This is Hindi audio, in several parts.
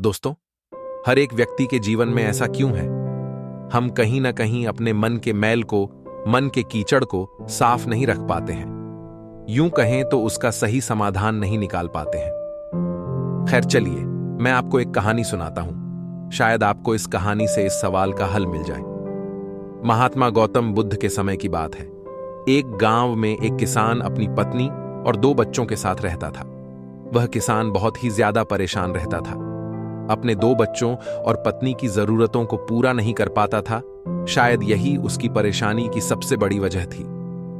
दोस्तों, हर एक व्यक्ति के जीवन में ऐसा क्यों है? हम कहीं ना कहीं अपने मन के मैल को, मन के कीचड़ को साफ नहीं रख पाते हैं। यूं कहें तो उसका सही समाधान नहीं निकाल पाते हैं। खैर चलिए, मैं आपको एक कहानी सुनाता हूं। शायद आपको इस कहानी से इस सवाल का हल मिल जाए। महात्मा गौतम बुद्ध के समय की बात है। एक गांव में एक किसान अपनी पत्नी और 2 बच्चों के साथ रहता था। वह किसान बहुत ही ज्यादा परेशान रहता था। अपने 2 बच्चों और पत्नी की जरूरतों को पूरा नहीं कर पाता था। शायद यही उसकी परेशानी की सबसे बड़ी वजह थी।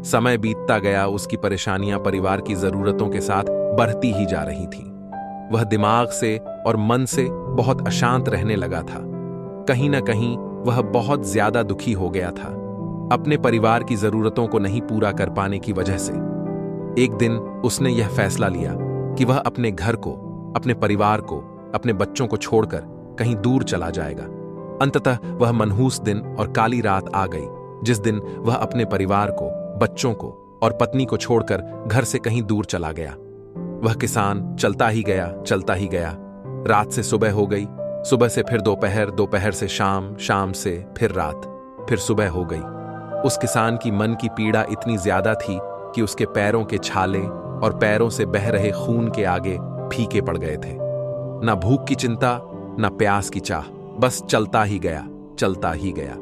समय बीतता गया, उसकी परेशानियां परिवार की जरूरतों के साथ बढ़ती ही जा रही थीं। वह दिमाग से और मन से बहुत अशांत रहने लगा था। कहीं ना कहीं वह बहुत ज्यादा दुखी हो गया था, अपने परिवार की जरूरतों को नहीं पूरा कर पाने की वजह से। एक दिन उसने यह फैसला लिया कि वह अपने घर को, अपने परिवार को, अपने बच्चों को छोड़कर कहीं दूर चला जाएगा। अंततः वह मनहूस दिन और काली रात आ गई, जिस दिन वह अपने परिवार को, बच्चों को और पत्नी को छोड़कर घर से कहीं दूर चला गया। वह किसान चलता ही गया, चलता ही गया। रात से सुबह हो गई, सुबह से फिर दोपहर, दोपहर से शाम, शाम से फिर रात, फिर सुबह हो गई। उस किसान की मन की पीड़ा इतनी ज्यादा थी कि उसके पैरों के छाले और पैरों से बह रहे खून के आगे फीके पड़ गए थे। ना भूख की चिंता, ना प्यास की चाह, बस चलता ही गया, चलता ही गया।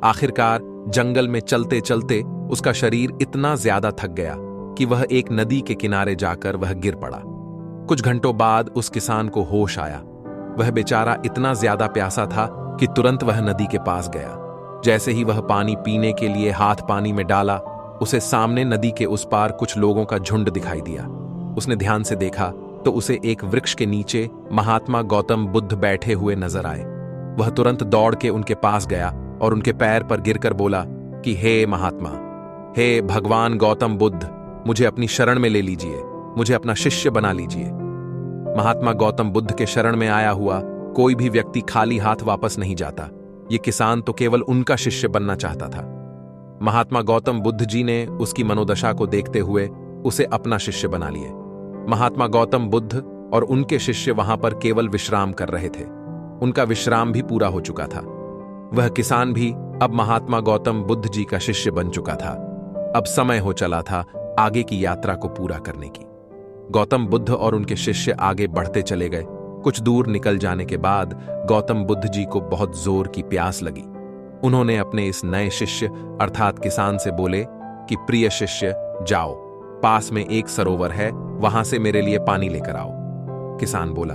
आखिरकार जंगल में चलते चलते उसका शरीर इतना ज्यादा थक गया कि वह एक नदी के किनारे जाकर वह गिर पड़ा। कुछ घंटों बाद उस किसान को होश आया। वह बेचारा इतना ज्यादा प्यासा था कि तुरंत वह नदी के पास गया। जैसे ही वह पानी पीने के लिए हाथ पानी में डाला, उसे सामने नदी के उस पार कुछ लोगों का झुंड दिखाई दिया। उसने ध्यान से देखा तो उसे एक वृक्ष के नीचे महात्मा गौतम बुद्ध बैठे हुए नजर आए। वह तुरंत दौड़ के उनके पास गया और उनके पैर पर गिरकर बोला कि हे महात्मा, हे भगवान गौतम बुद्ध, मुझे अपनी शरण में ले लीजिए, मुझे अपना शिष्य बना लीजिए। महात्मा गौतम बुद्ध के शरण में आया हुआ कोई भी व्यक्ति खाली हाथ वापस नहीं जाता। ये किसान तो केवल उनका शिष्य बनना चाहता था। महात्मा गौतम बुद्ध जी ने उसकी मनोदशा को देखते हुए उसे अपना शिष्य बना लिए। महात्मा गौतम बुद्ध और उनके शिष्य वहां पर केवल विश्राम कर रहे थे। उनका विश्राम भी पूरा हो चुका था। वह किसान भी अब महात्मा गौतम बुद्ध जी का शिष्य बन चुका था। अब समय हो चला था आगे की यात्रा को पूरा करने की। गौतम बुद्ध और उनके शिष्य आगे बढ़ते चले गए। कुछ दूर निकल जाने के बाद गौतम बुद्ध जी को बहुत जोर की प्यास लगी। उन्होंने अपने इस नए शिष्य अर्थात किसान से बोले कि प्रिय शिष्य, जाओ, पास में एक सरोवर है, वहां से मेरे लिए पानी लेकर आओ। किसान बोला,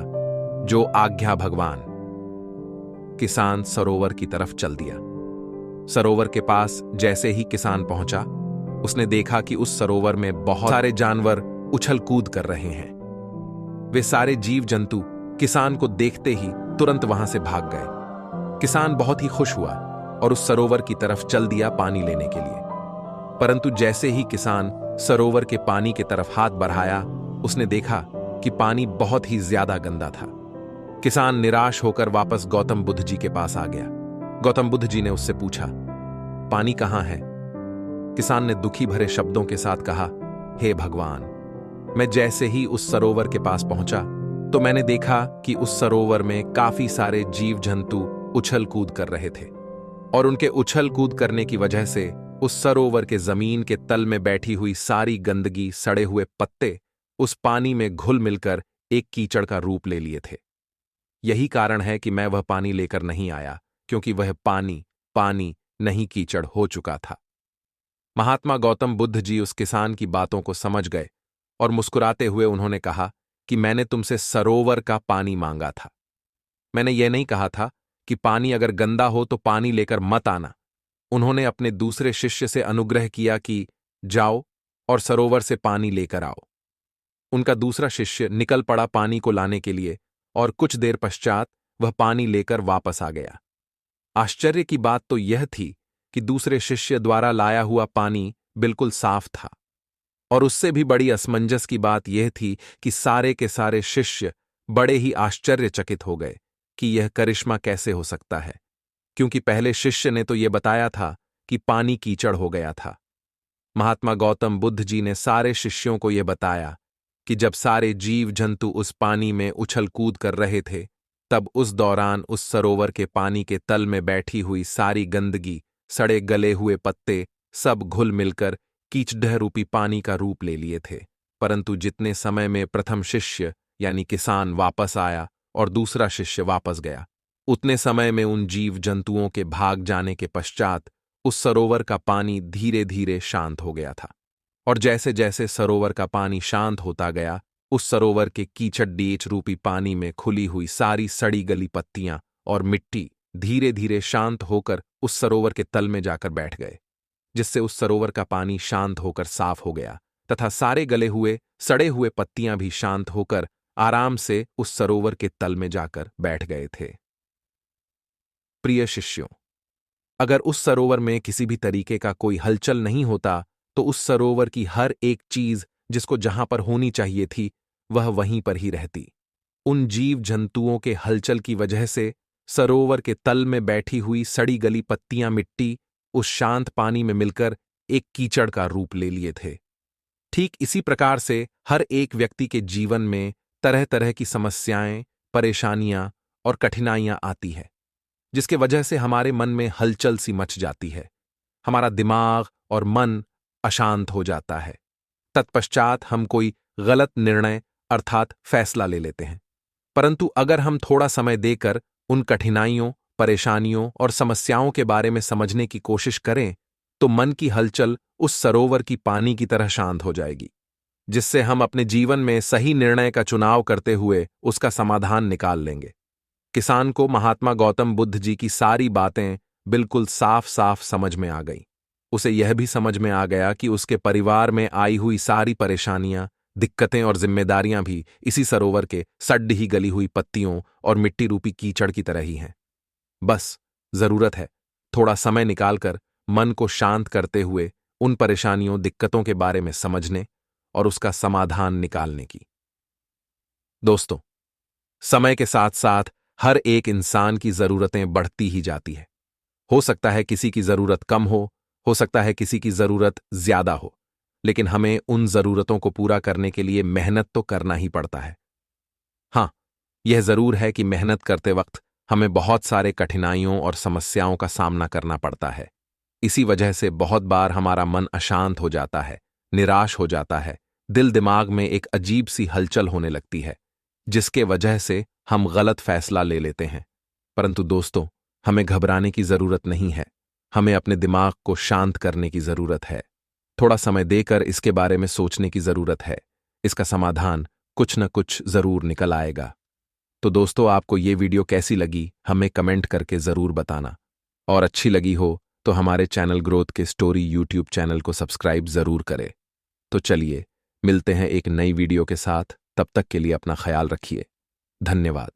जो आज्ञा भगवान। किसान सरोवर की तरफ चल दिया। सरोवर के पास जैसे ही किसान पहुंचा, उसने देखा कि उस सरोवर में बहुत सारे जानवर उछल कूद कर रहे हैं। वे सारे जीव जंतु किसान को देखते ही तुरंत वहां से भाग गए। किसान बहुत ही खुश हुआ और उस सरोवर की तरफ चल दिया पानी लेने के लिए। परंतु जैसे ही किसान सरोवर के पानी की तरफ हाथ बढ़ाया, उसने देखा कि पानी बहुत ही ज्यादा गंदा था। किसान निराश होकर वापस गौतम बुद्ध जी के पास आ गया। गौतम बुद्ध जी ने उससे पूछा, पानी कहां है? किसान ने दुखी भरे शब्दों के साथ कहा, हे भगवान, मैं जैसे ही उस सरोवर के पास पहुंचा तो मैंने देखा कि उस सरोवर में काफी सारे जीव जंतु उछल कूद कर रहे थे और उनके उछल कूद करने की वजह से उस सरोवर के जमीन के तल में बैठी हुई सारी गंदगी, सड़े हुए पत्ते उस पानी में घुल मिलकर एक कीचड़ का रूप ले लिए थे। यही कारण है कि मैं वह पानी लेकर नहीं आया, क्योंकि वह पानी नहीं कीचड़ हो चुका था। महात्मा गौतम बुद्ध जी उस किसान की बातों को समझ गए और मुस्कुराते हुए उन्होंने कहा कि मैंने तुमसे सरोवर का पानी मांगा था। मैंने यह नहीं कहा था कि पानी अगर गंदा हो तो पानी लेकर मत आना। उन्होंने अपने दूसरे शिष्य से अनुग्रह किया कि जाओ और सरोवर से पानी लेकर आओ। उनका दूसरा शिष्य निकल पड़ा पानी को लाने के लिए और कुछ देर पश्चात वह पानी लेकर वापस आ गया। आश्चर्य की बात तो यह थी कि दूसरे शिष्य द्वारा लाया हुआ पानी बिल्कुल साफ था। और उससे भी बड़ी असमंजस की बात यह थी कि सारे के सारे शिष्य बड़े ही आश्चर्यचकित हो गए कि यह करिश्मा कैसे हो सकता है, क्योंकि पहले शिष्य ने तो यह बताया था कि पानी कीचड़ हो गया था। महात्मा गौतम बुद्ध जी ने सारे शिष्यों को यह बताया कि जब सारे जीव जंतु उस पानी में उछल कूद कर रहे थे तब उस दौरान उस सरोवर के पानी के तल में बैठी हुई सारी गंदगी, सड़े गले हुए पत्ते सब घुल मिलकर कीचड़ रूपी पानी का रूप ले लिए थे। परंतु जितने समय में प्रथम शिष्य यानी किसान वापस आया और दूसरा शिष्य वापस गया, उतने समय में उन जीव जंतुओं के भाग जाने के पश्चात उस सरोवर का पानी धीरे धीरे शांत हो गया था। और जैसे जैसे सरोवर का पानी शांत होता गया, उस सरोवर के कीचड़ डीच रूपी पानी में खुली हुई सारी सड़ी गली पत्तियां और मिट्टी धीरे धीरे शांत होकर उस सरोवर के तल में जाकर बैठ गए, जिससे उस सरोवर का पानी शांत होकर साफ हो गया तथा सारे गले हुए सड़े हुए पत्तियां भी शांत होकर आराम से उस सरोवर के तल में जाकर बैठ गए थे। प्रिय शिष्यों, अगर उस सरोवर में किसी भी तरीके का कोई हलचल नहीं होता तो उस सरोवर की हर एक चीज जिसको जहां पर होनी चाहिए थी वह वहीं पर ही रहती। उन जीव जंतुओं के हलचल की वजह से सरोवर के तल में बैठी हुई सड़ी गली पत्तियां मिट्टी उस शांत पानी में मिलकर एक कीचड़ का रूप ले लिए थे। ठीक इसी प्रकार से हर एक व्यक्ति के जीवन में तरह तरह की समस्याएं, परेशानियां और कठिनाइयां आती है, जिसके वजह से हमारे मन में हलचल सी मच जाती है। हमारा दिमाग और मन अशांत हो जाता है। तत्पश्चात हम कोई गलत निर्णय अर्थात फैसला ले लेते हैं। परंतु अगर हम थोड़ा समय देकर उन कठिनाइयों, परेशानियों और समस्याओं के बारे में समझने की कोशिश करें तो मन की हलचल उस सरोवर की पानी की तरह शांत हो जाएगी, जिससे हम अपने जीवन में सही निर्णय का चुनाव करते हुए उसका समाधान निकाल लेंगे। किसान को महात्मा गौतम बुद्ध जी की सारी बातें बिल्कुल साफ साफ समझ में आ गईं। उसे यह भी समझ में आ गया कि उसके परिवार में आई हुई सारी परेशानियां, दिक्कतें और जिम्मेदारियां भी इसी सरोवर के सड्डी गली हुई पत्तियों और मिट्टी रूपी कीचड़ की तरह ही हैं। बस जरूरत है थोड़ा समय निकालकर मन को शांत करते हुए उन परेशानियों, दिक्कतों के बारे में समझने और उसका समाधान निकालने की। दोस्तों, समय के साथ साथ हर एक इंसान की जरूरतें बढ़ती ही जाती है। हो सकता है किसी की जरूरत कम हो सकता है किसी की जरूरत ज्यादा हो, लेकिन हमें उन जरूरतों को पूरा करने के लिए मेहनत तो करना ही पड़ता है। हां, यह जरूर है कि मेहनत करते वक्त हमें बहुत सारे कठिनाइयों और समस्याओं का सामना करना पड़ता है। इसी वजह से बहुत बार हमारा मन अशांत हो जाता है, निराश हो जाता है, दिल दिमाग में एक अजीब सी हलचल होने लगती है, जिसके वजह से हम गलत फैसला ले लेते हैं। परंतु दोस्तों, हमें घबराने की जरूरत नहीं है। हमें अपने दिमाग को शांत करने की जरूरत है। थोड़ा समय देकर इसके बारे में सोचने की जरूरत है। इसका समाधान कुछ न कुछ जरूर निकल आएगा। तो दोस्तों, आपको ये वीडियो कैसी लगी हमें कमेंट करके जरूर बताना, और अच्छी लगी हो तो हमारे चैनल ग्रोथ के स्टोरी यूट्यूब चैनल को सब्सक्राइब जरूर करें। तो चलिए मिलते हैं एक नई वीडियो के साथ। तब तक के लिए अपना ख्याल रखिए। धन्यवाद।